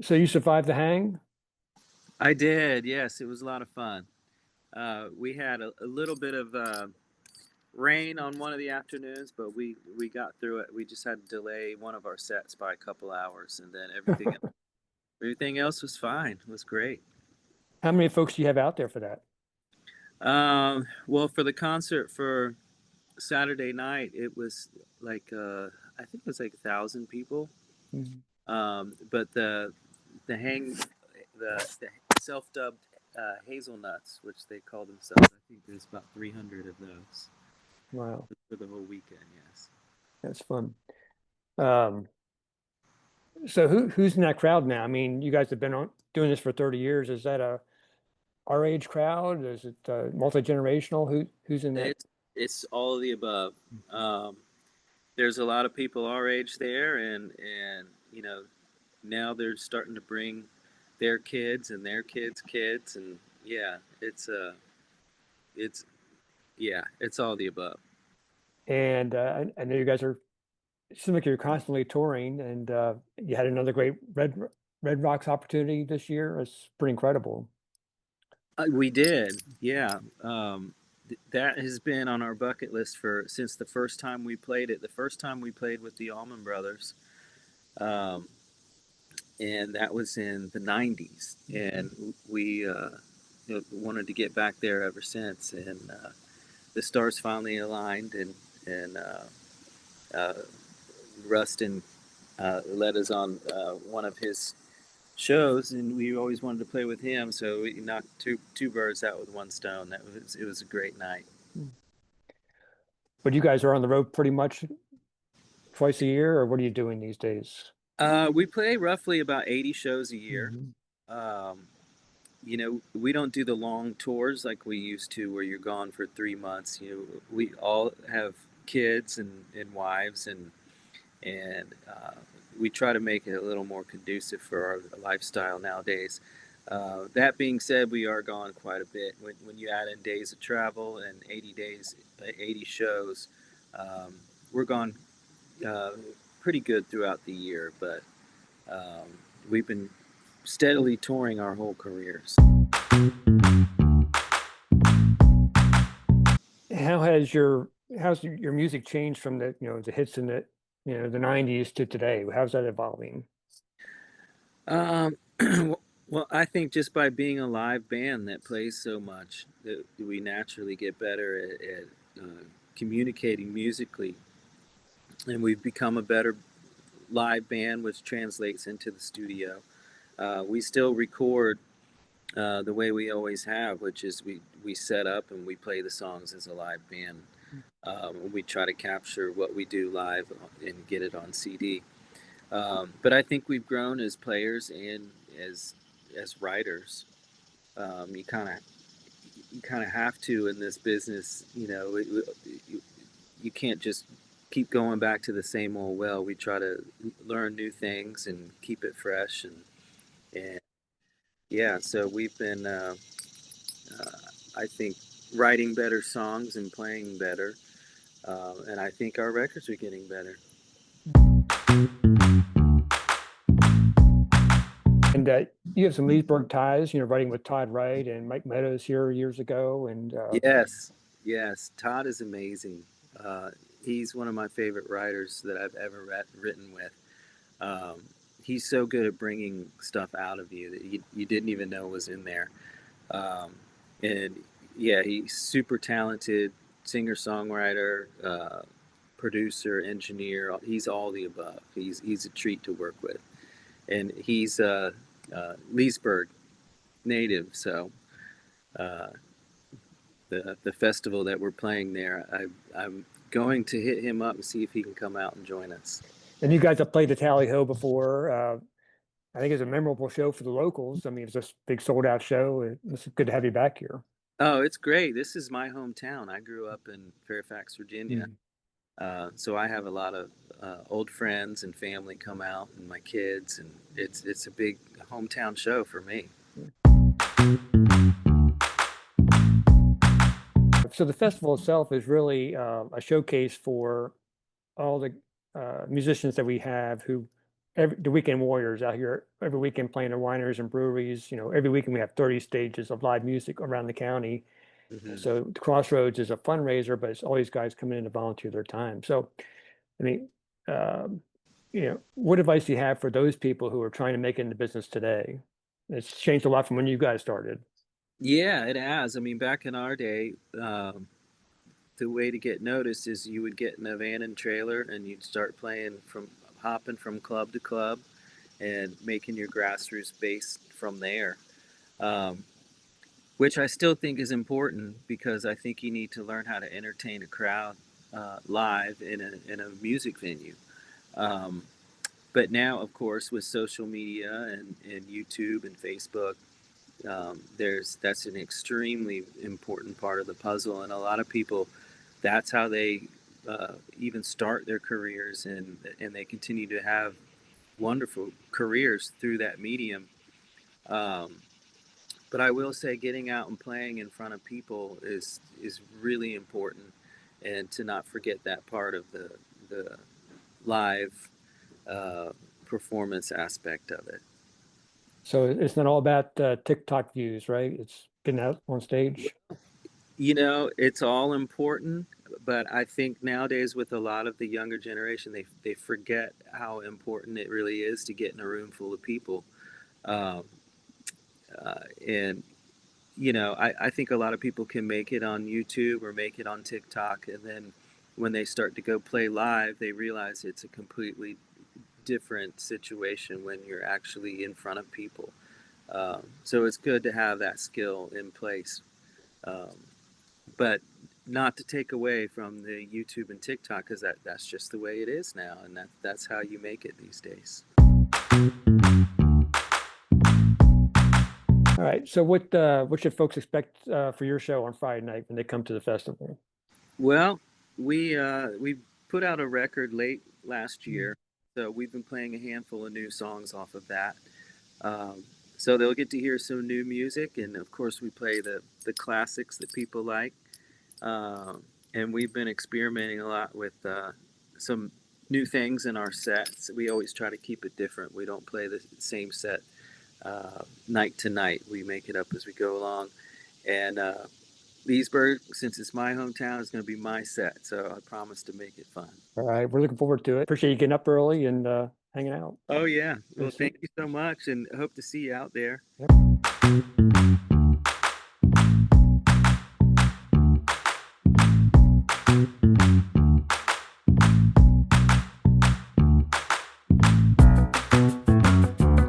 So you survived the hang? I did, yes. It was a lot of fun. We had a little bit of rain on one of the afternoons, but we got through it. We just had to delay one of our sets by a couple hours, and then everything else was fine. It was great. How many folks do you have out there for that? Well, for the concert for Saturday night, it was like I think it was like 1,000 people. Mhm. But the hang the self-dubbed hazelnuts, which they call themselves, I think there's about 300 of those Wow, for the whole weekend. Yes. that's fun. Um, so who's in that crowd now? I mean, you guys have been on doing this for 30 years. Is that a our age crowd? Is it multi-generational? Who's in that? It's all of the above. Um, there's a lot of people our age there, and now they're starting to bring their kids and their kids' kids, and yeah, it's it's all the above. And I know you guys are it seems like you're constantly touring, and you had another great Red Rocks opportunity this year. It's pretty incredible. We did, yeah. That has been on our bucket list for since the first time we played it. The first time we played with the Allman Brothers, um, and that was in the '90s. And we wanted to get back there ever since. And the stars finally aligned, and uh, Rustin led us on one of his shows, and we always wanted to play with him. So we knocked two birds out with one stone. It was a great night. But you guys are on the road pretty much twice a year, or what are you doing these days? We play roughly about 80 shows a year. Mhm. Um, we don't do the long tours like we used to, where you're gone for 3 months. We all have kids and wives, and we try to make it a little more conducive for our lifestyle nowadays. That being said, we are gone quite a bit. When you add in days of travel and 80 days, 80 shows, we're gone uh, pretty good throughout the year. But we've been steadily touring our whole careers. How how's your music changed from the hits in the 90s to today? How's that evolving? Um, well, I think just by being a live band that plays so much, that we naturally get better at communicating musically, and we've become a better live band, which translates into the studio. We still record the way we always have, which is we set up and we play the songs as a live band. We try to capture what we do live and get it on CD. But I think we've grown as players and as writers. You kind of have to in this business. You can't just keep going back to the same old well. We try to learn new things and keep it fresh, and yeah. So we've been, uh, I think, writing better songs and playing better, and I think our records are getting better. And you have some Leesburg ties, writing with Todd Wright and Mike Meadows here years ago. And Yes, yes. Todd is amazing. Uh, he's one of my favorite writers that I've ever written with. Um, he's so good at bringing stuff out of you that you didn't even know was in there. Um, and yeah, he's super talented singer songwriter, producer, engineer. He's all the above. He's a treat to work with, and he's Leesburg native. So uh, the festival that we're playing there, I'm going to hit him up and see if he can come out and join us. and you guys have played the Tally Ho before. I think it's a memorable show for the locals. I mean, it's a big sold out show. It's good to have you back here. Oh, it's great. This is my hometown. I grew up in Fairfax, Virginia. Mm. So I have a lot of old friends and family come out, and my kids, and it's a big hometown show for me. So the festival itself is really a showcase for all the musicians that we have who the weekend warriors out here every weekend playing at wineries and breweries. Every weekend we have 30 stages of live music around the county. Hmm. So the Crossroads is a fundraiser, but it's all these guys coming in to volunteer their time. So, I mean, um, what advice do you have for those people who are trying to make it in the business today? It's changed a lot from when you guys started. Yeah, it has. I mean, back in our day, the way to get noticed is you would get in a van and trailer and you'd start playing from hopping from club to club and making your grassroots base from there. Um, which I still think is important because I think you need to learn how to entertain a crowd live in a music venue. Um, but now, of course, with social media and YouTube and Facebook, that's an extremely important part of the puzzle, and a lot of people, that's how they even start their careers, and they continue to have wonderful careers through that medium. Um, but I will say, getting out and playing in front of people is really important, and to not forget that part of the live uh, performance aspect of it. So it's not all about TikTok views, right? It's getting out on stage. You know, it's all important, but I think nowadays with a lot of the younger generation, they forget how important it really is to get in a room full of people. Um, and I think a lot of people can make it on YouTube or make it on TikTok, and then when they start to go play live, they realize it's a completely different situation when you're actually in front of people. So it's good to have that skill in place, um, but not to take away from the YouTube and TikTok, because that's just the way it is now, and that's how you make it these days. All right. So what should folks expect for your show on Friday night when they come to the festival? Well, we put out a record late last year, so we've been playing a handful of new songs off of that. Um, so they'll get to hear some new music, and of course, we play the classics that people like. And we've been experimenting a lot with some new things in our sets. We always try to keep it different. We don't play the same set night to night. We make it up as we go along. And Leesburg, since it's my hometown, is going to be my set. So I promise to make it fun. All right. We're looking forward to it. Appreciate you getting up early and hanging out. Oh, yeah. Good Well, to see thank you so much, and hope to see you out there. you.